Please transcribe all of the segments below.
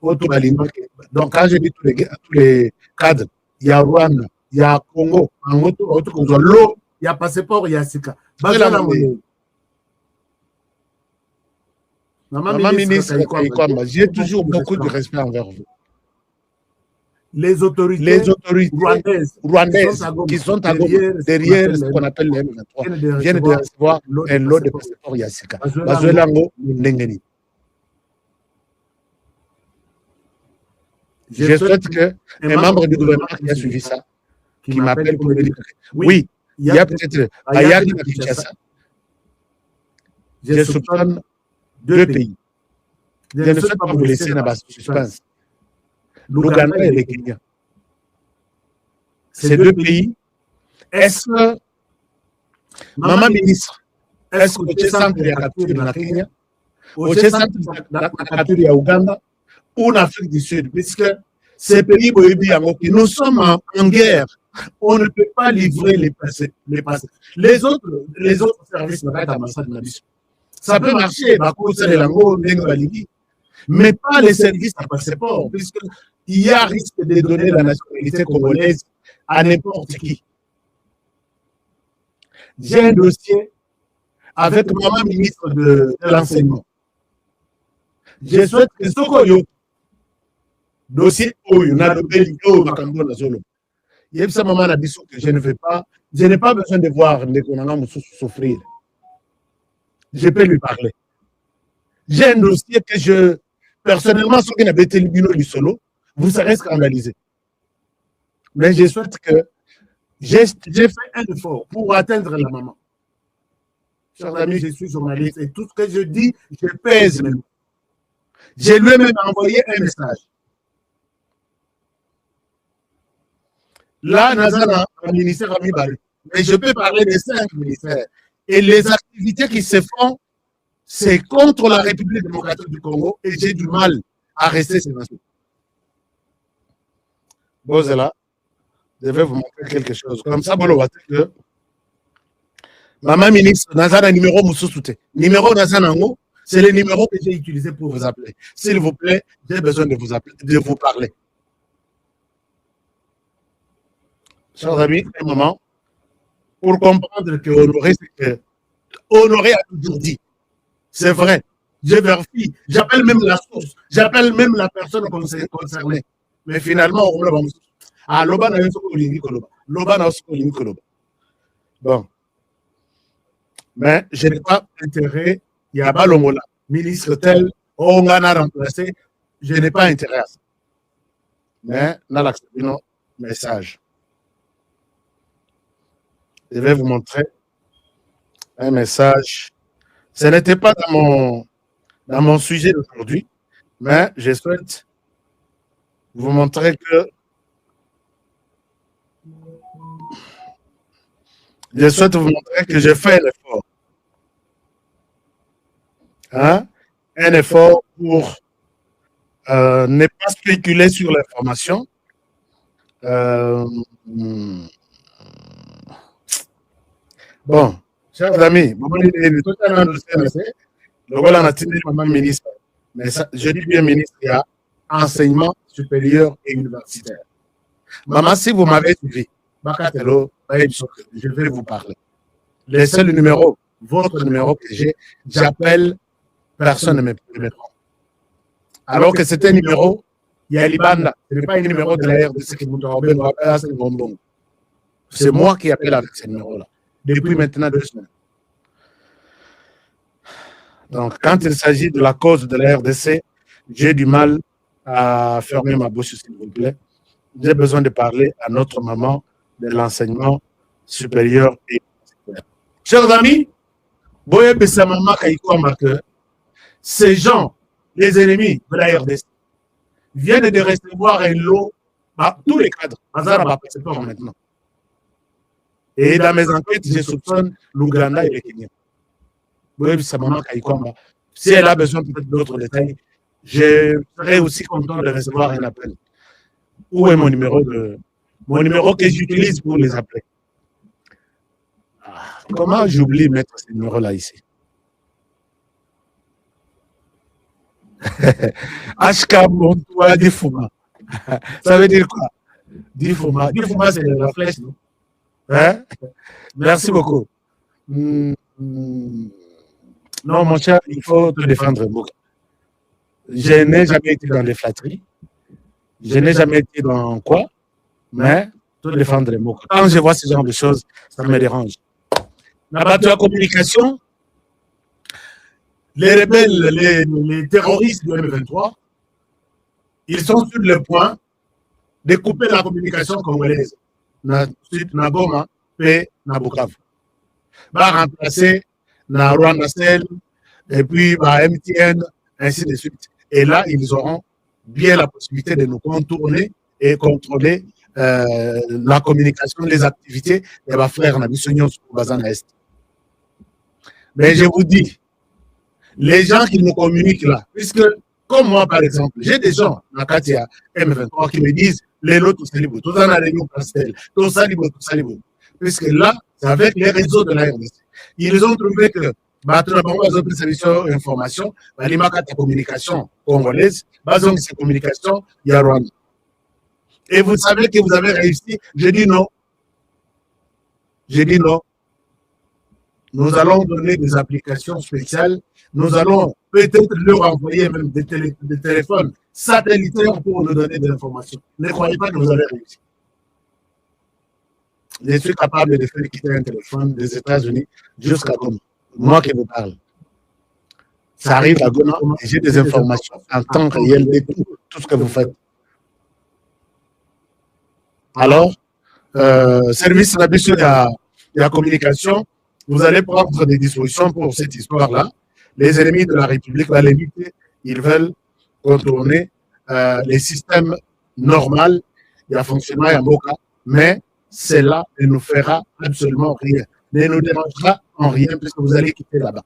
Donc, quand je dis tous les cadres, il y a Rwanda, il y a Congo, l'eau, il y a passeport, il y a Sika. Maman ministre Kaikwamba, j'ai toujours beaucoup de respect envers vous. Les autorités rwandaises qui sont à gauche, derrière ce qu'on appelle les M23 viennent de recevoir un lot de passeports Yassika. Bazuelango Ndengeni. Je souhaite qu'un membre du gouvernement qui a suivi ça, qui m'appelle pour me dire que oui, il y a peut-être Ayak à Kinshasa. Je soupçonne 2 pays. Je ne souhaite pas vous laisser dans la suspense. L'Ouganda et le Kenya. Ces 2 pays, est-ce que, Maman ministre, est-ce que le centre de la capture de la Kenya, au centre de la capture de Ouganda, ou en Afrique du Sud, puisque ces pays, nous sommes en guerre, on ne peut pas livrer les passés. Les autres services, ça peut marcher, mais pas les services à passeport, puisqu'il y a risque de donner la nationalité congolaise à n'importe qui. J'ai un dossier avec maman ministre de l'enseignement. Je souhaite que ce dossier, je n'ai pas besoin de voir Ndekonanga souffrir. Je peux lui parler. J'ai un dossier que personnellement, ceux qui n'avaient été du solo, vous serez scandalisés. Mais je souhaite que j'ai fait un effort pour atteindre la maman. Chers amis, je suis journaliste et tout ce que je dis, je pèse même. Je lui ai même envoyé un message. Là, Nazana, un ministère a mis Bali. Mais je peux parler des 5 ministères. Et les activités qui se font, c'est contre la République démocratique du Congo et j'ai du mal à rester ces nations. Bozela, je vais vous montrer quelque chose. Comme ça, que Maman ministre, Nazana numéro Moussousoute. Numéro Nazana, c'est le numéro que j'ai utilisé pour vous appeler. S'il vous plaît, j'ai besoin de vous appeler, de vous parler. Chers amis, un moment, pour comprendre que Honoré a toujours dit, c'est vrai, je vérifie, j'appelle même la source, j'appelle même la personne concernée. Mais finalement, on va ah, Loba n'a bon. Mais je n'ai pas intérêt, il y a Balongola, ministre tel, on a remplacé, je n'ai pas intérêt à ça. Mais, dans l'action, message. Je vais vous montrer un message. Ce n'était pas dans mon sujet d'aujourd'hui, mais je souhaite vous montrer que je fais un effort. Hein? Un effort pour ne pas spéculer sur l'information. Bon, chers amis, ministre, mais ça, je dis bien ministre, il y a enseignement supérieur et universitaire. Maman, si vous m'avez suivi, je vais vous parler. Le seul numéro, votre numéro que j'ai, j'appelle, personne ne me prend. Alors que c'était un numéro, il y a Libanda, ce n'est pas un numéro de la RDC qui vous donne. C'est moi qui appelle avec ce numéro-là. Depuis maintenant 2 semaines. Donc, quand il s'agit de la cause de la RDC, j'ai du mal à fermer ma bouche, s'il vous plaît. J'ai besoin de parler à notre maman de l'enseignement supérieur et universitaire. Chers amis, Boye Bessamama Kaikwamba, que ces gens, les ennemis de la RDC, viennent de recevoir un lot à tous les cadres. C'est pas maintenant. Et dans mes enquêtes, je soupçonne l'Ouganda et le Kenya. Si elle a besoin peut-être d'autres détails, je serai aussi content de recevoir un appel. Où est mon numéro que j'utilise pour les appeler? Comment j'oublie mettre ce numéro-là ici? HK Montoua Difuma. Ça veut dire quoi? Difuma. Difuma, c'est la flèche, non? Hein? Merci beaucoup. Non, mon cher, il faut te défendre, Mbouka. Je n'ai jamais été dans les flatteries. Je n'ai jamais été dans quoi? Mais te défendre, Mbouka. Quand je vois ce genre de choses, ça me dérange. Là-bas, tu as communication. Les rebelles, les terroristes du M23, ils sont sur le point de couper la communication congolaise. Na Goma et na Bukavu. Va remplacer na Rwanda Cell et puis MTN, ainsi de suite. Et là, ils auront bien la possibilité de nous contourner et contrôler la communication, les activités de ma frère Nabissonion sur Bazan Est. Mais je vous dis, les gens qui nous communiquent là, puisque, comme moi par exemple, j'ai des gens, Nakatia M23, qui me disent, les lots, tout salibou, tout en réunion pastel, tout salibou, tout salibou. Puisque là, c'est avec les réseaux de la RDC. Ils ont trouvé que, information, la communication congolaise, basons ces communications, il y a Rwanda. Et vous savez que vous avez réussi. Je dis non. Je dis non. Nous allons donner des applications spéciales. Nous allons peut-être leur envoyer même des téléphones satellitaires pour nous donner des informations. Ne croyez pas que vous avez réussi. Je suis capable de faire quitter un téléphone des États-Unis jusqu'à Goma. Moi qui vous parle. Ça arrive à Goma et j'ai des informations en temps réel de tout ce que vous faites. Alors, service de la communication, vous allez prendre des dispositions pour cette histoire-là. Les ennemis de la République vont l'éviter. Ils veulent contourner les systèmes normaux. Il y a fonctionnement en Boka, mais cela ne nous fera absolument rien. Ne nous dérangera en rien puisque vous allez quitter là-bas.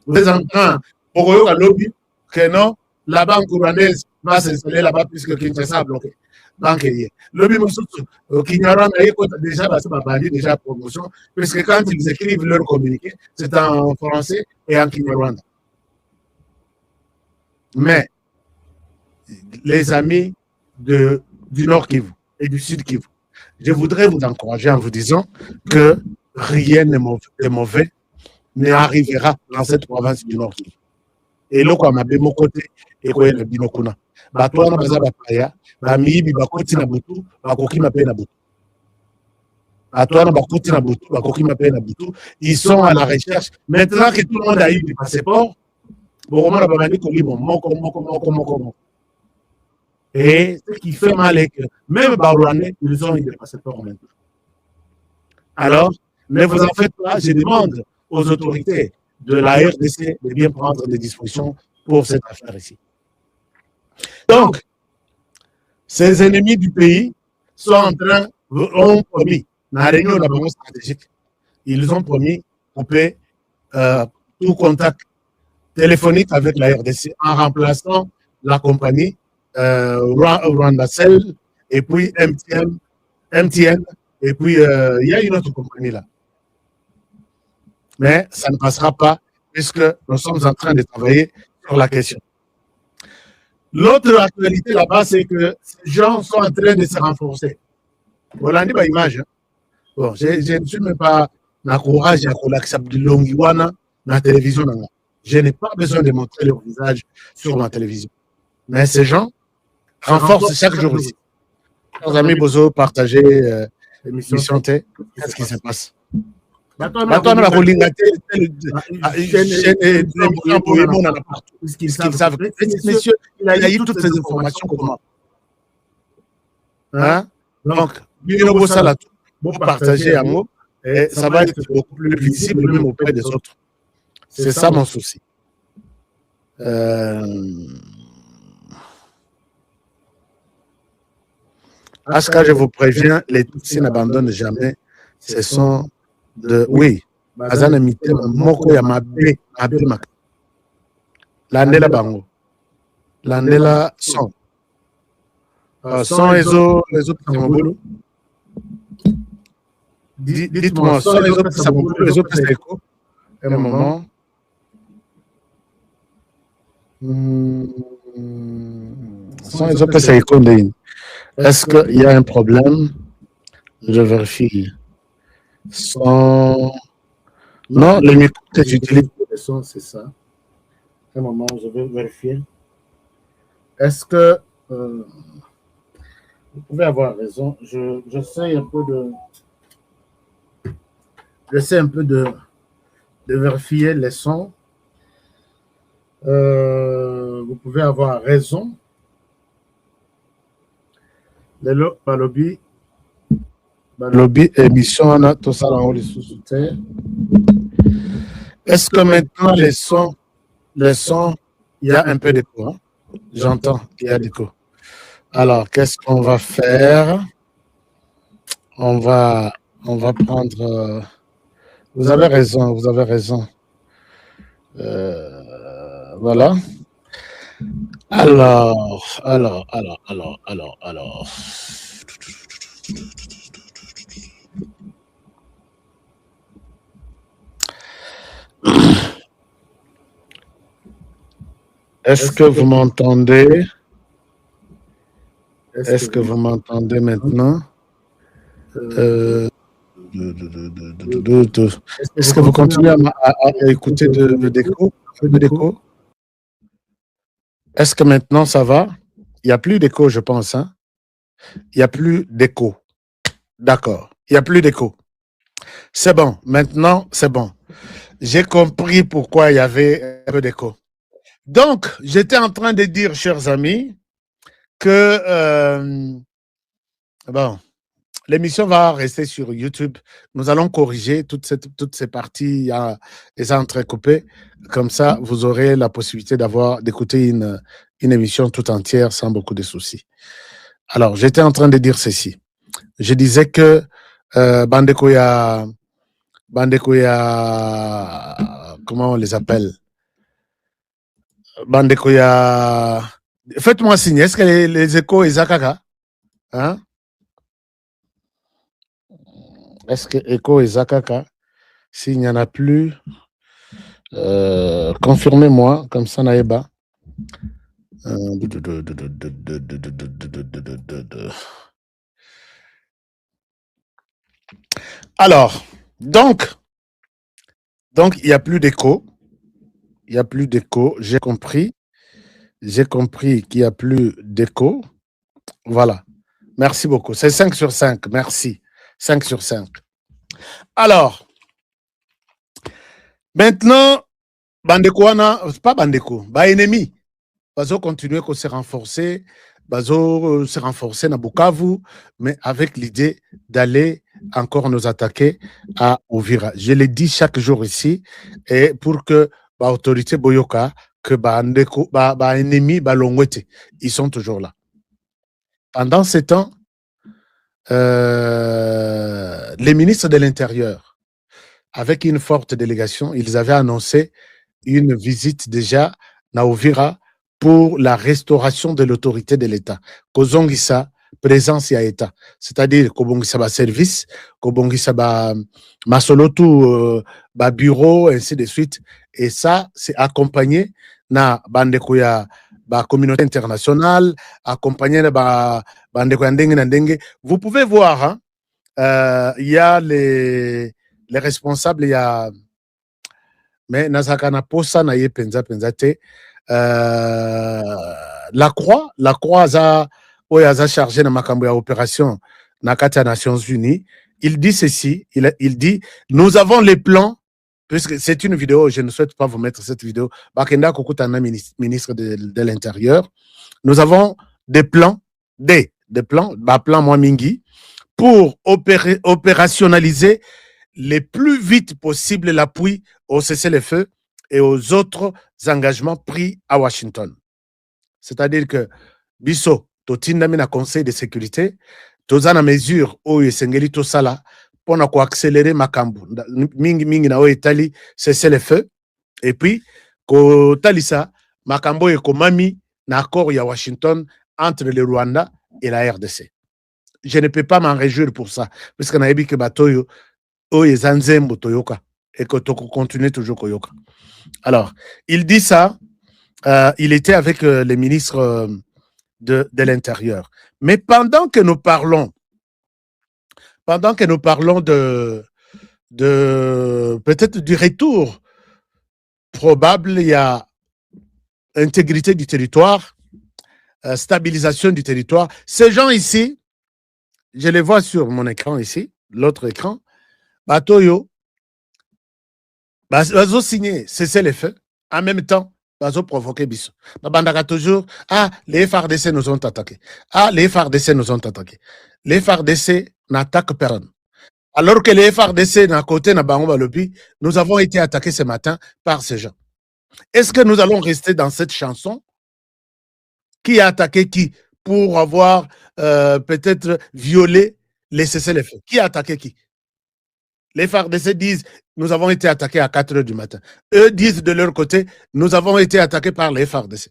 Vous êtes en train, pour eux, à lobby, que non, la banque rwandaise va s'installer là-bas puisque Kinshasa a bloqué. Le Kinyaran a déjà promotion, puisque quand ils écrivent leur communiqué, c'est en français et en Kinyarwanda. Mais les amis du Nord Kivu et du Sud Kivu, je voudrais vous encourager en vous disant que rien de mauvais n'arrivera dans cette province du Nord Kivu. Et là, quoi, ma mon côté, et quoi, le binokuna. Batouana baza bapaya, bamibi bakoti na butu, bakoki mape na butu. Batouana bakoti na butu, bakoki mape na butu. Ils sont à la recherche. Maintenant que tout le monde a eu des passeports, bon, on a babani koli bon, moko. Et ce qui fait mal est que même Barouane, ils ont eu des passeports maintenant. Alors, ne vous en faites pas, je demande aux autorités de la RDC de bien prendre des dispositions pour cette affaire ici. Donc, ces ennemis du pays sont en train, ont promis, dans la réunion de la banque stratégique, ils ont promis de couper tout contact téléphonique avec la RDC en remplaçant la compagnie Rwanda Cell et puis MTN et puis il y a une autre compagnie là. Mais ça ne passera pas puisque nous sommes en train de travailler sur la question. L'autre actualité là-bas, c'est que ces gens sont en train de se renforcer. Voilà, on a une image. Bon, je ne suis même pas dans le courage à l'accepter de Longiwana dans la télévision. Je n'ai pas besoin de montrer leur visage sur ma télévision. Mais ces gens renforcent chaque jour ici. Chers amis Bozo, partagez l'émission T. Qu'est-ce qui se passe? Maintenant, on a Rolinga puisqu'ils savent. Messieurs, il a eu toutes ces informations comme moi. Hein? Donc, vous partagez un mot et ça va être beaucoup plus visible même auprès des autres. C'est ça mon souci. À ce cas, je vous préviens, les Tutsis n'abandonnent jamais. Ce sont de... Oui, Bazana Mite, Moko ya Mabe Mak. Landela Bango. Landela Son. Son les autres Samobolo. Dites-moi, Son les autres Samobolo, les autres c'est quoi? Un moment. Sans les OPC Ekondein. Est-ce qu'il y a un problème? Je vérifie. Sans... Non, les micros que j'utilise, c'est ça. Un moment, je vais vérifier. Est-ce que vous pouvez avoir raison? J'essaie un peu de vérifier les sons. Vous pouvez avoir raison. Balobi émission on a tout ça dans les sous-terre. Est-ce que maintenant les sons, il y a un peu d'écho, hein? J'entends qu'il y a d'écho. Alors, qu'est-ce qu'on va faire? On va prendre... vous avez raison, vous avez raison. Voilà. Alors. Est-ce que vous m'entendez? Est-ce que vous m'entendez maintenant? Est-ce que vous continuez à écouter de d'écho? Est-ce que maintenant ça va? Il n'y a plus d'écho, je pense. Hein? Il n'y a plus d'écho. D'accord. Il n'y a plus d'écho. C'est bon. Maintenant, c'est bon. J'ai compris pourquoi il y avait un peu d'écho. Donc, j'étais en train de dire, chers amis, que bon, l'émission va rester sur YouTube. Nous allons corriger toutes ces parties, les entrecoupées. Comme ça, vous aurez la possibilité d'écouter une émission tout entière sans beaucoup de soucis. Alors, j'étais en train de dire ceci. Je disais que Bandekoya, comment on les appelle? Bandekoya. Faites-moi signe. Est-ce que les échos, ils Zakaka? Hein? Est-ce que écho et Zakaka? S'il n'y en a plus, confirmez-moi, comme ça, Naïba. Alors, donc, il n'y a plus d'écho. Il n'y a plus d'écho. J'ai compris. J'ai compris qu'il n'y a plus d'écho. Voilà. Merci beaucoup. C'est 5 sur 5. Merci. 5 sur 5. Alors, maintenant, Bandeko, pas Bandeko, ennemi. Bazo continuer à se renforcer. Bazo se renforcer dans Bukavu, mais avec l'idée d'aller encore nous attaquer à Uvira. Je l'ai dit chaque jour ici, et pour que l'autorité Boyoka, que Bandeko, ennemi, Longwete, ils sont toujours là. Pendant ce temps, les ministres de l'Intérieur, avec une forte délégation, ils avaient annoncé une visite déjà à Uvira pour la restauration de l'autorité de l'État. Kozongisa, présence à l'État. C'est-à-dire Kobongisa service, Kobongisa Masolotu bureau, ainsi de suite. Et ça, c'est accompagné na Bandekoya communauté internationale, accompagné na Bandekoya Ndenge. Vous pouvez voir, hein, il y a les responsables, il y a mais Nazakana Posa na ye penza te. La Croix a chargé de ma opération Nakata Nations Unies. Il dit ceci, il dit, nous avons les plans, puisque c'est une vidéo, je ne souhaite pas vous mettre cette vidéo, Bakenda Kokutana, ministre de l'Intérieur, nous avons des plans, des plans, plan Mwamingi, pour opérationnaliser le plus vite possible l'appui au cessez-le-feu et aux autres engagements pris à Washington. C'est-à-dire que biso totindami na conseil de sécurité toza na mesure oyo esengeli tosala pona ko accélérer makambo mingi na oyo etali cessez-le-feu et puis ko talisa makambo ekomami na accord ya Washington entre le Rwanda et la RDC. Je ne peux pas m'en réjouir pour ça parce que nayebi ke batoyo oyo ezanzembo toyoka et que tu continues toujours koyoka. Alors, il dit ça, il était avec les ministres de l'Intérieur. Mais pendant que nous parlons de peut-être du retour probable, il y a intégrité du territoire, stabilisation du territoire. Ces gens ici, je les vois sur mon écran ici, l'autre écran, Batoyo, bazo signé, cessez les feux, en même temps, bazo provoqué biso. Babandaka toujours, les FARDC nous ont attaqués. Les FARDC nous ont attaqués. Les FARDC n'attaquent personne. Alors que les FARDC, d'un côté, nous avons été attaqués ce matin par ces gens. Est-ce que nous allons rester dans cette chanson? Qui a attaqué qui? Pour avoir peut-être violé les cessez-le-feu. Qui a attaqué qui? Les FARDC disent, nous avons été attaqués à 4 heures du matin. Eux disent de leur côté, nous avons été attaqués par les FARDC.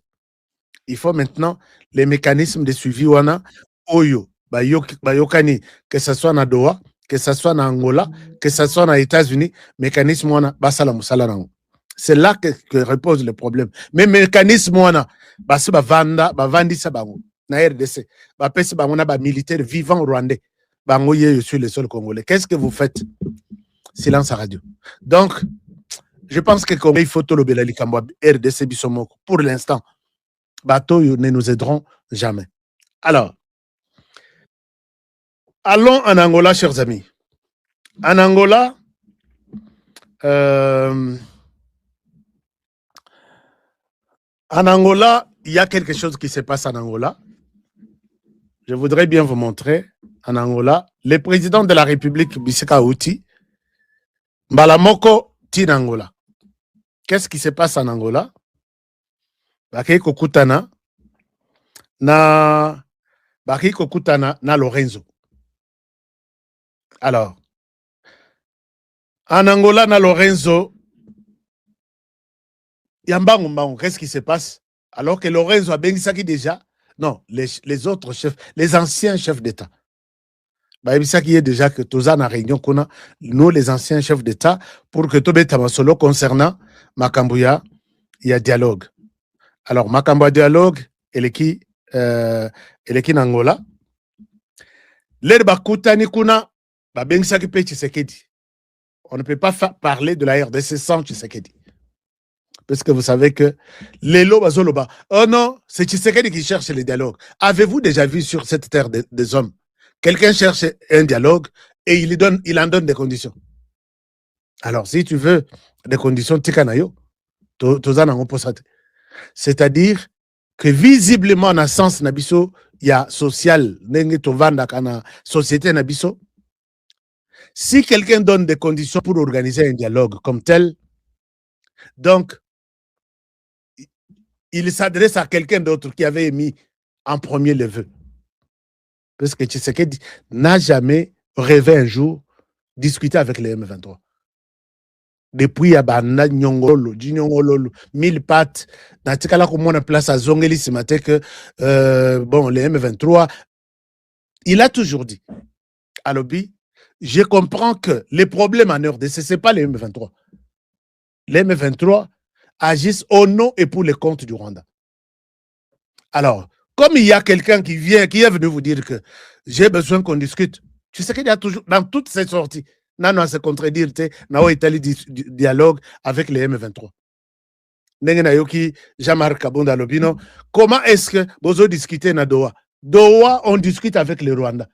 Il faut maintenant les mécanismes de suivi wana oyo bayokani, que ce soit na Doha, que ce soit en Angola, que ce soit aux États-Unis, mécanisme wana basala musala nango. C'est là que repose le problème. Mais mécanisme wana basi bavandisa bango na RDC, bapesi bango na ba militaire vivant rwandais. Bango ye sur le sol congolais. Qu'est-ce que vous faites? Silence à radio. Donc, je pense que comme il faut tout le belali kambwa RDC bisomoko pour l'instant. Bateaux ne nous aideront jamais. Alors, allons en Angola, chers amis. En Angola, il y a quelque chose qui se passe en Angola. Je voudrais bien vous montrer. En Angola, le président de la République, Biseka Outi, Mbalamoko Tinangola. Qu'est-ce qui se passe en Angola? Baki kokutana na Lorenzo. Alors, en Angola, na Lorenzo, Yambango, qu'est-ce qui se passe? Alors que Lorenzo a bénisaki déjà, non, les autres chefs, les anciens chefs d'État. Babisaki est déjà que Toza na réunion qu'on a, nous les anciens chefs d'État, pour que Tobé Tamasolo concernant Makambuya, il y a dialogue. Alors, Makambuya dialogue, elle est qui en Angola. L'herba Koutani Kuna, Babensaki Pe Tshisekedi. On ne peut pas parler de la RDC sans Tshisekedi. Parce que vous savez que les Lobazoloba, oh non, c'est Tshisekedi qui cherche le dialogue. Avez-vous déjà vu sur cette terre des hommes, quelqu'un cherche un dialogue et il en donne des conditions? Alors, si tu veux des conditions, Tikanayo, c'est-à-dire que visiblement, dans le sens Nabiso, il y a social, société Nabiso. Si quelqu'un donne des conditions pour organiser un dialogue comme tel, donc, il s'adresse à quelqu'un d'autre qui avait émis en premier le vœu. Parce que Tshisekedi n'a jamais rêvé un jour discuter avec les M23. Depuis Yabana, Nyongolo, Djinyongololo, 1000 pattes, Natikala comme on a place à Zongeli ce matin que, bon, les M23, il a toujours dit, à Lobby, je comprends que les problèmes en RDC, ce n'est pas les M23. Les M23 agissent au nom et pour les comptes du Rwanda. Alors, comme il y a quelqu'un qui est venu vous dire que j'ai besoin qu'on discute, tu sais qu'il y a toujours, dans toutes ces sorties, Nano à se contredire, Nao Italie dialogue avec les M23. Nengenayoki, Jean-Marc Kabunda Lobino, comment est-ce que vous discutez na Doha? Doha, on discute avec le Rwanda.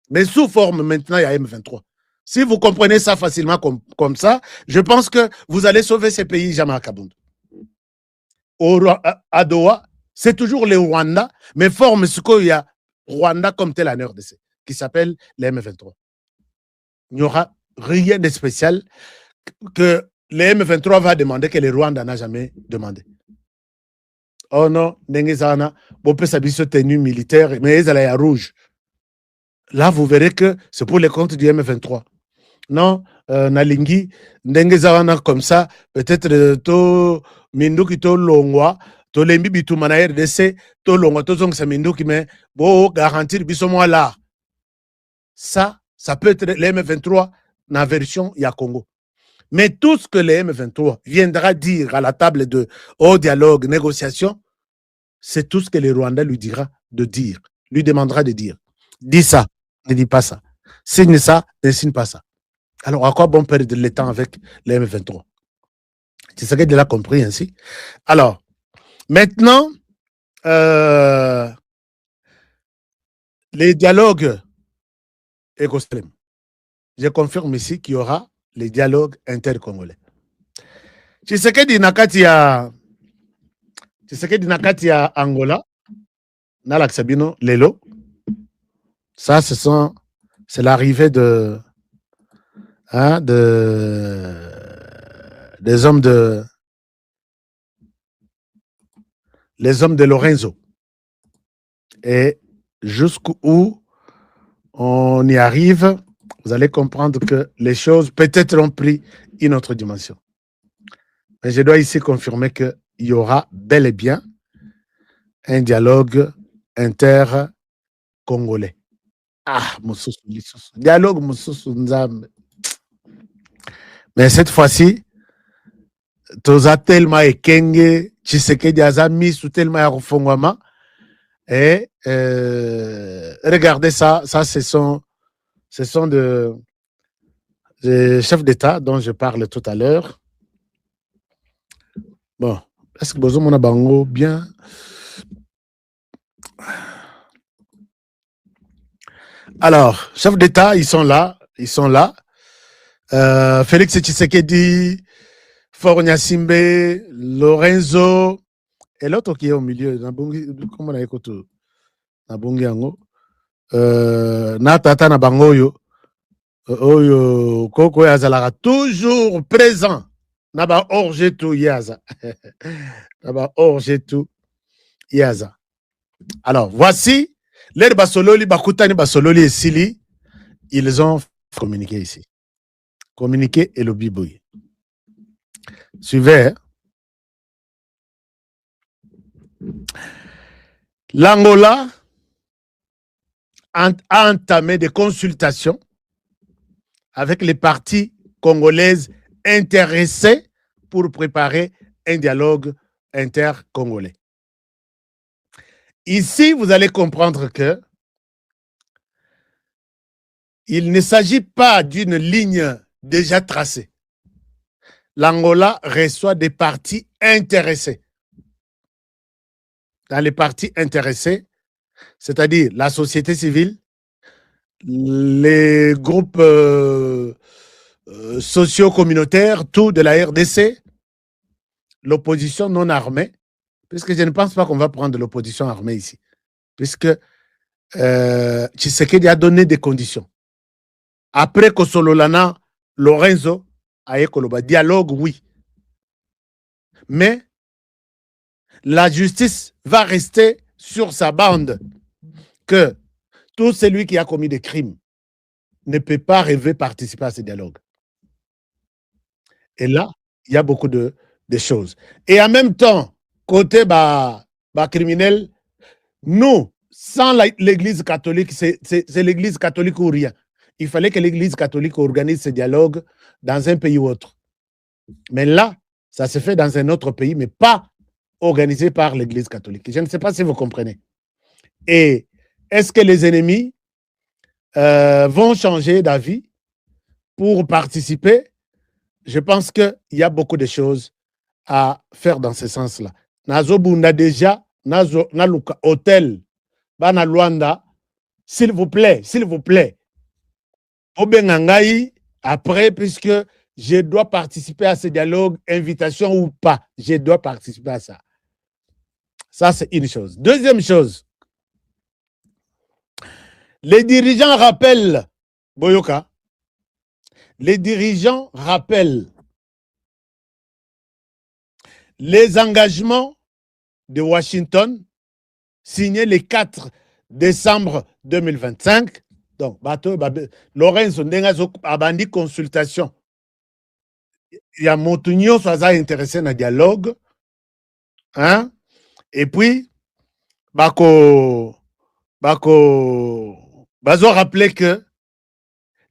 Mais sous forme, maintenant, il y a M23. Si vous comprenez ça facilement comme ça, je pense que vous allez sauver ces pays, Jean-Marc Kabunda. À Doha, c'est toujours le Rwanda, mais forme ce qu'il y a Rwanda comme tel en RDC, qui s'appelle les M23. Il n'y aura rien de spécial que les M23 va demander que le Rwanda n'a jamais demandé. Oh non, Nengezana, on peut s'habiller tenue militaire, mais ils allaient à rouge. Là, vous verrez que c'est pour les comptes du M23. Non, Nalingi, Nengezana comme ça, peut-être to Minduki to Longwa, to Lembi Bitumana RDC, to Longwa, to Zong Saminduki, mais bon, garantir Bissomo là. Ça peut être les M23 dans la version ya Congo. Mais tout ce que les M23 viendra dire à la table au dialogue, négociation, c'est tout ce que le Rwanda lui dira de dire, lui demandera de dire. Dis ça, ne dis pas ça. Signe ça, ne signe pas ça. Alors, à quoi bon perdre le temps avec les M23? C'est ce qu'il a compris ainsi. Alors, maintenant, les dialogues écosystèmes. Je confirme ici qu'il y aura les dialogues intercongolais. Tshisekedi nakati ya Angola, Nalaxabino, Lelo. Ça, c'est l'arrivée des hommes les hommes de Lorenzo. Et jusqu'où on y arrive, vous allez comprendre que les choses peut-être ont pris une autre dimension. Mais je dois ici confirmer qu'il y aura bel et bien un dialogue inter-congolais. Ah, dialogue Nzambe. Mais cette fois-ci, toza tellement ekenge, Tshisekedi aza misu tellement ya kufongwama. Et regardez ça, ce sont des chefs d'État dont je parle tout à l'heure. Bon, est-ce que vous avez bango bien? Alors, chefs d'État, ils sont là. Félix Tshisekedi, Faure Gnassingbé, Lorenzo, et l'autre qui est au milieu, comment on a écouté Nabongi Yango, Natata Nabangoyo, Oyo, Koko Yazala, toujours présent. Naba orge tout Yaza. Naba orge tout Yaza. Alors, voici les Basololi, Bakutani Basololi et Sili, ils ont communiqué ici. Communiqué et le bibouille. Suivez. L'Angola a entamé des consultations avec les parties congolaises intéressées pour préparer un dialogue inter-congolais. Ici, vous allez comprendre que il ne s'agit pas d'une ligne déjà tracée. L'Angola reçoit des parties intéressées. Dans les parties intéressées, c'est-à-dire la société civile, les groupes socio-communautaires, tout de la RDC, l'opposition non armée, puisque je ne pense pas qu'on va prendre l'opposition armée ici, puisque Tshisekedi a donné des conditions. Après Kosololana, Lorenzo, Ayekoloba, dialogue, oui. Mais la justice va rester sur sa bande que tout celui qui a commis des crimes ne peut pas rêver participer à ce dialogue. Et là, il y a beaucoup de choses. Et en même temps, côté criminel, nous, sans l'Église catholique, c'est l'Église catholique ou rien. Il fallait que l'Église catholique organise ce dialogue dans un pays ou autre. Mais là, ça se fait dans un autre pays, mais pas organisé par l'Église catholique. Je ne sais pas si vous comprenez. Et est-ce que les ennemis vont changer d'avis pour participer? Je pense qu'il y a beaucoup de choses à faire dans ce sens-là. Nazobunda déjà, Naluka Hôtel, Bana Luanda, s'il vous plaît. Obengangaï, après, puisque je dois participer à ce dialogue, invitation ou pas, je dois participer à ça. Ça, c'est une chose. Deuxième chose, les dirigeants rappellent, Boyoka, les engagements de Washington signés le 4 décembre 2025. Donc, Lorenzo Ndengazo abandi consultation. Il y a Montunio soit intéressé dans le dialogue. Hein? Et puis, Bazo rappeler que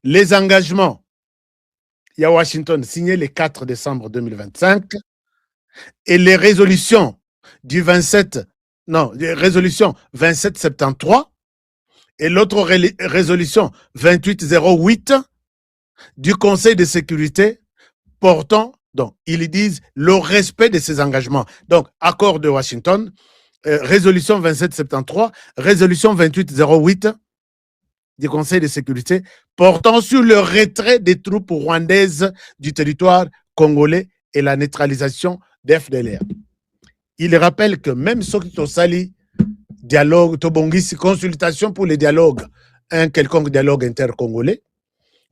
les engagements il y a Washington signé le 4 décembre 2025 et les résolutions du 2773 et l'autre résolution 2808 du Conseil de sécurité portant, donc, ils disent le respect de ces engagements. Donc, accord de Washington, résolution 2773, résolution 2808 du Conseil de sécurité portant sur le retrait des troupes rwandaises du territoire congolais et la neutralisation des FDLR. Il rappelle que même ceux qui ont sali dialogue, Tobongisi, consultation pour le dialogue, un quelconque dialogue intercongolais,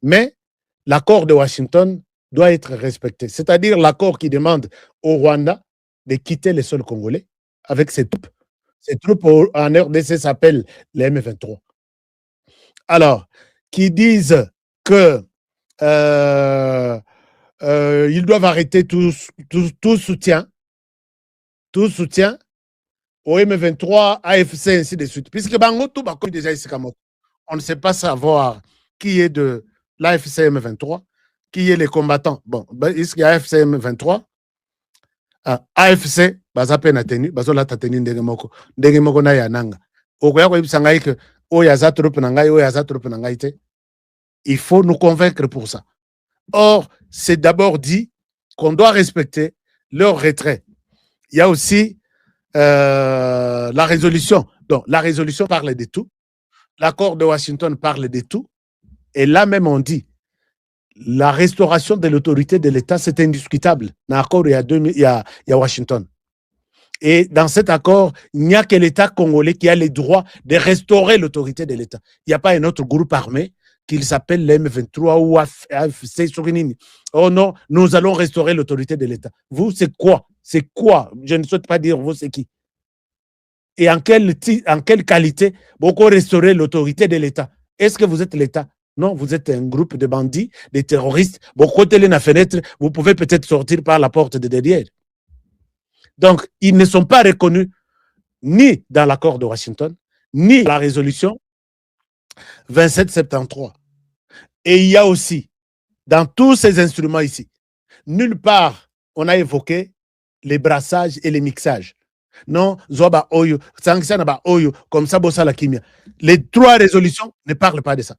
mais l'accord de Washington doit être respecté. C'est-à-dire l'accord qui demande au Rwanda de quitter le sol congolais avec ses troupes. Ces troupes en RDC s'appellent les M23. Alors, qui disent que ils doivent arrêter tout soutien au M23, AFC, ainsi de suite. Puisque Bangoto, déjà ici, on ne sait pas savoir qui est de l'AFC M23, qui est les combattants. Bon, ici, il y a AFC M23. AFC, bazape na tenu, bazola ta tenu ndenge moko na yananga. Okoya ko ibisa ngai ke oyaza troupe na ngai, oyaza troupe na ngai te. Il faut nous convaincre pour ça. Or, c'est d'abord dit qu'on doit respecter leur retrait. Il y a aussi la résolution. Donc, la résolution parle de tout. L'accord de Washington parle de tout. Et là même, on dit la restauration de l'autorité de l'État, c'est indiscutable. Dans l'accord, il y a Washington. Et dans cet accord, il n'y a que l'État congolais qui a le droit de restaurer l'autorité de l'État. Il n'y a pas un autre groupe armé qui s'appelle l'M23 ou AFC Sorinini. Oh non, nous allons restaurer l'autorité de l'État. Vous, c'est quoi? C'est quoi? Je ne souhaite pas dire vous, c'est qui? Et en quelle qualité beaucoup restaurer l'autorité de l'État? Est-ce que vous êtes l'État? Non, vous êtes un groupe de bandits, des terroristes. Beaucoup de la fenêtre, vous pouvez peut-être sortir par la porte de derrière. Donc, ils ne sont pas reconnus ni dans l'accord de Washington, ni dans la résolution 2773. Et il y a aussi, dans tous ces instruments ici, nulle part, on a évoqué les brassages et les mixages. Non, Zoba Oyo, Sanksana Oyo, comme ça, Bossa la Kimia. Les trois résolutions ne parlent pas de ça.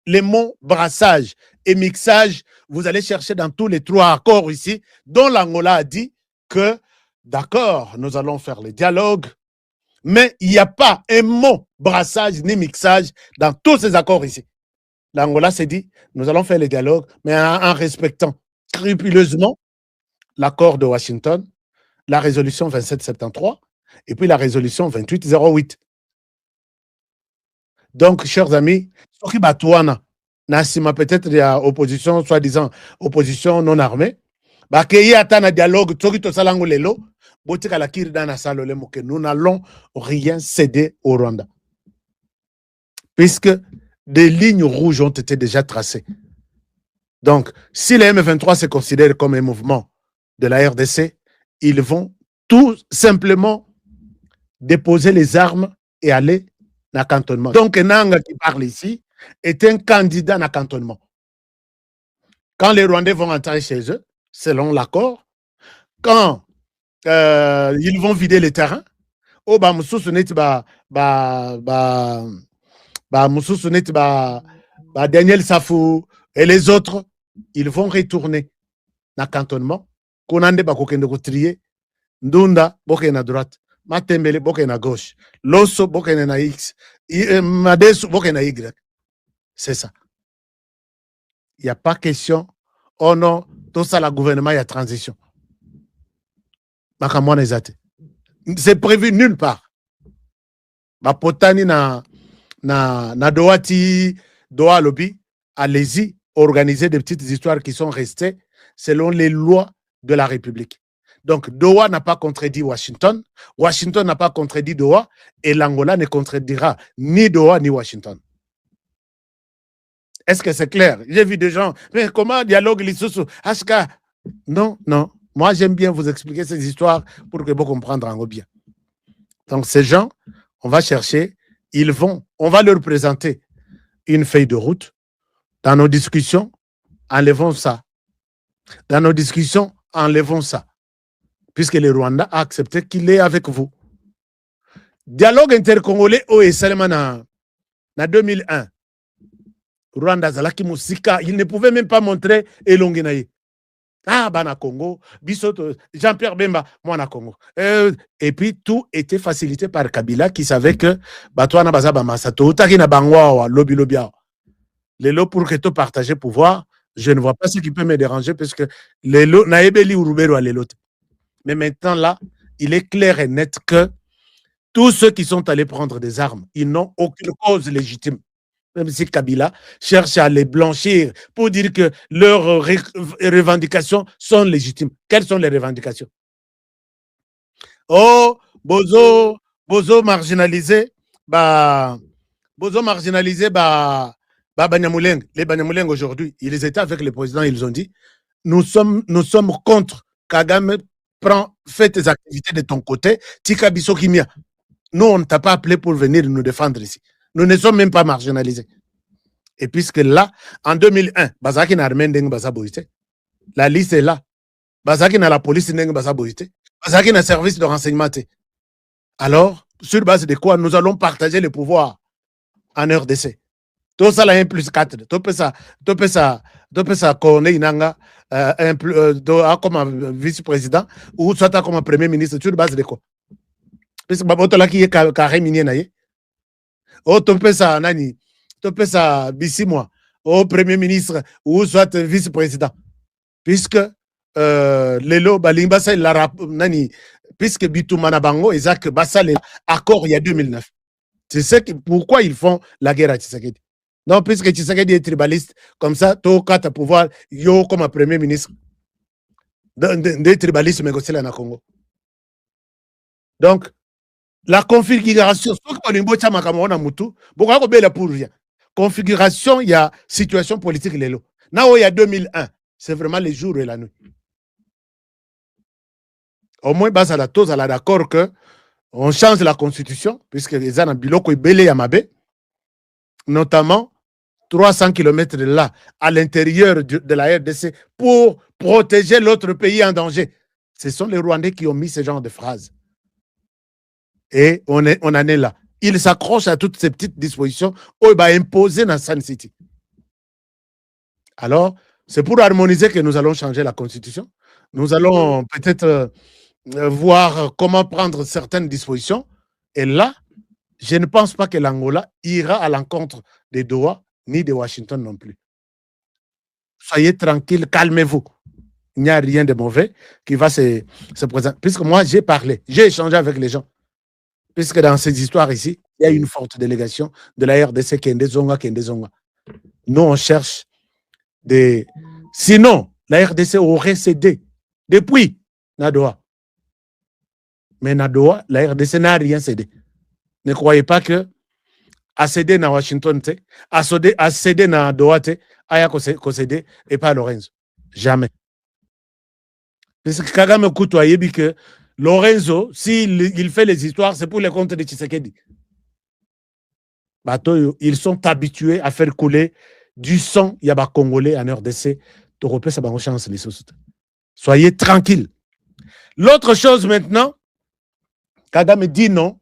Les mots brassage et mixage, vous allez chercher dans tous les trois accords ici, dont l'Angola a dit que, d'accord, nous allons faire le dialogue, mais il n'y a pas un mot brassage ni mixage dans tous ces accords ici. L'Angola s'est dit, nous allons faire le dialogue, mais en respectant scrupuleusement l'accord de Washington, la résolution 2773 et puis la résolution 2808. Donc, chers amis, peut-être il y a opposition, soi-disant opposition non armée, dialogue, nous n'allons rien céder au Rwanda. Puisque des lignes rouges ont été déjà tracées. Donc, si les M23 se considèrent comme un mouvement de la RDC, ils vont tout simplement déposer les armes et aller dans le cantonnement. Donc, Nanga qui parle ici est un candidat dans le cantonnement. Quand les Rwandais vont entrer chez eux, selon l'accord, quand ils vont vider les terrains, Daniel Safou et les autres, ils vont retourner dans le cantonnement. Konande bakokende ko trier, Ndunda bokene à droite, Matembele bokene à gauche, Loso bokene à X, Madesu bokene à Y. C'est ça. Il n'y a pas question. Oh non, tout ça, le gouvernement, il y a transition. C'est prévu nulle part. Potani na Doati, Doa Lobby, allez-y, organiser des petites histoires qui sont restées selon les lois de la République. Donc, Doha n'a pas contredit Washington, Washington n'a pas contredit Doha, et l'Angola ne contredira ni Doha ni Washington. Est-ce que c'est clair? J'ai vu des gens, mais comment dialogue l'Issoussou? Non, non. Moi, j'aime bien vous expliquer ces histoires pour que vous compreniez bien. Donc, ces gens, on va chercher, on va leur présenter une feuille de route dans nos discussions. enlevons ça. Dans nos discussions, enlevons ça. Puisque le Rwanda a accepté qu'il est avec vous. Dialogue intercongolais au Esalemana en 2001. Rwanda Zalaki Moussika, il ne pouvait même pas montrer Elongenaye. Ah, Bana Congo, Bissoto, Jean-Pierre Bemba, moi na Congo. Et puis tout était facilité par Kabila qui savait que Batouana Bazaba Masato, Takina Bangwa, Lobi Lobia. Les lots pour que tu partages pouvoir, je ne vois pas ce qui peut me déranger parce que les lots, Naebeli ou Roubero à les lots. Mais maintenant là, il est clair et net que tous ceux qui sont allés prendre des armes, ils n'ont aucune cause légitime. Même si Kabila cherche à les blanchir pour dire que leurs revendications sont légitimes. Quelles sont les revendications? Oh, Bozo marginalisé, Banyamuleng. Les Banyamuleng aujourd'hui, ils étaient avec le président, ils ont dit, nous sommes contre Kagame, fais tes activités de ton côté, Tika Biso Kimia. Nous, on ne t'a pas appelé pour venir nous défendre ici. Nous ne sommes même pas marginalisés. Et puisque là, en 2001, Bazaki n'a rien d'eng Bazaboïté. La liste est là. Bazaki n'a la police n'eng Bazaboïté. Bazaki n'a service de renseignement. Alors, sur base de quoi nous allons partager le pouvoir en RDC. Tout ça, là, 1 plus 4. Tout ça, Corneille Inanga, comme vice-président, ou soit comme premier ministre, sur base de quoi? Parce que Babotola qui est carré minier naïe. Oh, tu ça, Nani, tu ça, Bissimoi, au premier ministre, ou soit vice-président. Puisque Lelo, Balimbasa, Nani, puisque Bitoumana Bango, Isaac Bassal, accord il y a 2009. C'est pourquoi ils font la guerre à Tshisekedi. Donc, puisque Tshisekedi est tribaliste, comme ça, tu as pouvoir, yo, comme un premier ministre, des tribalistes négociés là, dans le Congo. Donc, la configuration, configuration, il y a situation politique. Là où il y a 2001, c'est vraiment les jours et la nuit. Au moins, base à la tose, à la d'accord que on change la constitution, puisque les gens ont biloko belé yamabe, notamment 300 km de là, à l'intérieur de la RDC, pour protéger l'autre pays en danger. Ce sont les Rwandais qui ont mis ce genre de phrases. Et on en est là. Il s'accroche à toutes ces petites dispositions où il va imposer dans Sun City. Alors, c'est pour harmoniser que nous allons changer la constitution. Nous allons peut-être voir comment prendre certaines dispositions. Et là, je ne pense pas que l'Angola ira à l'encontre des Doha ni de Washington non plus. Soyez tranquille, calmez-vous. Il n'y a rien de mauvais qui va se présenter. Puisque moi, j'ai parlé, j'ai échangé avec les gens. Puisque dans ces histoires ici, il y a une forte délégation de la RDC Kende Zonga. Nous, on cherche des... Sinon, la RDC aurait cédé depuis Nadoa. Mais Nadoa, la RDC n'a rien cédé. Ne croyez pas que a cédé dans Washington, a cédé dans Doha, a cédé et pas Lorenzo. Jamais. Parce que Kagame Koutou a dit que Lorenzo, s'il fait les histoires, c'est pour les comptes de Tshisekedi. Ils sont habitués à faire couler du sang yaba congolais en RDC. Soyez tranquille. L'autre chose maintenant, Kagame dit non,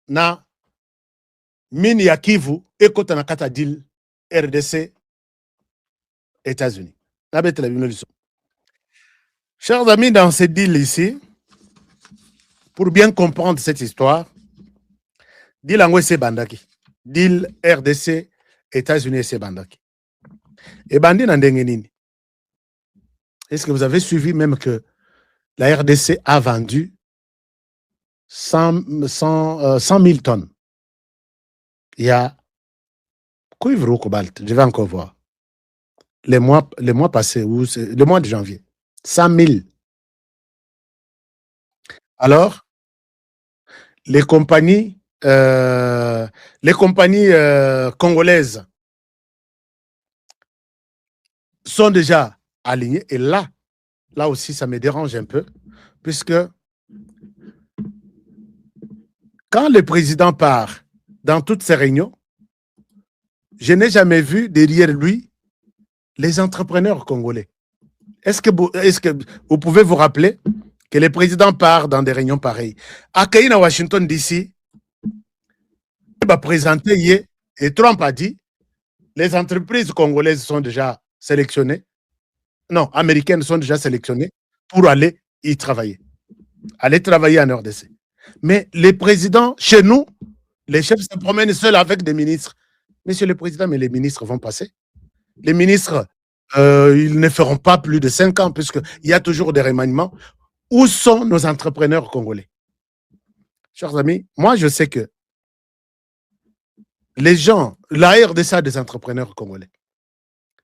na mini ya Kivu, ekota na kata deal RDC, États-Unis. Chers amis, dans ce deal ici, pour bien comprendre cette histoire, deal Angwe c'est Bandaki. Deal RDC, États-Unis c'est Bandaki. Et Bandi Nandengenini. Est-ce que vous avez suivi même que la RDC a vendu 100 000 tonnes? Il y a cuivre ou cobalt, je vais encore voir. Les mois passés, ou le mois de janvier. 100 000. Alors, les compagnies congolaises sont déjà alignées. Et là aussi, ça me dérange un peu, puisque quand le président part dans toutes ces réunions, je n'ai jamais vu derrière lui les entrepreneurs congolais, est-ce que vous pouvez vous rappeler que les présidents partent dans des réunions pareilles? À Kaina, Washington, D.C., il va présenter, et Trump a dit, les entreprises congolaises sont déjà sélectionnées, non, américaines sont déjà sélectionnées pour aller y travailler. Aller travailler en RDC. Mais les présidents, chez nous, les chefs se promènent seuls avec des ministres. Monsieur le Président, mais les ministres vont passer. Les ministres, ils ne feront pas plus de 5 ans, puisqu'il y a toujours des remaniements. Où sont nos entrepreneurs congolais? Chers amis, moi, je sais que les gens, la RDC a des entrepreneurs congolais.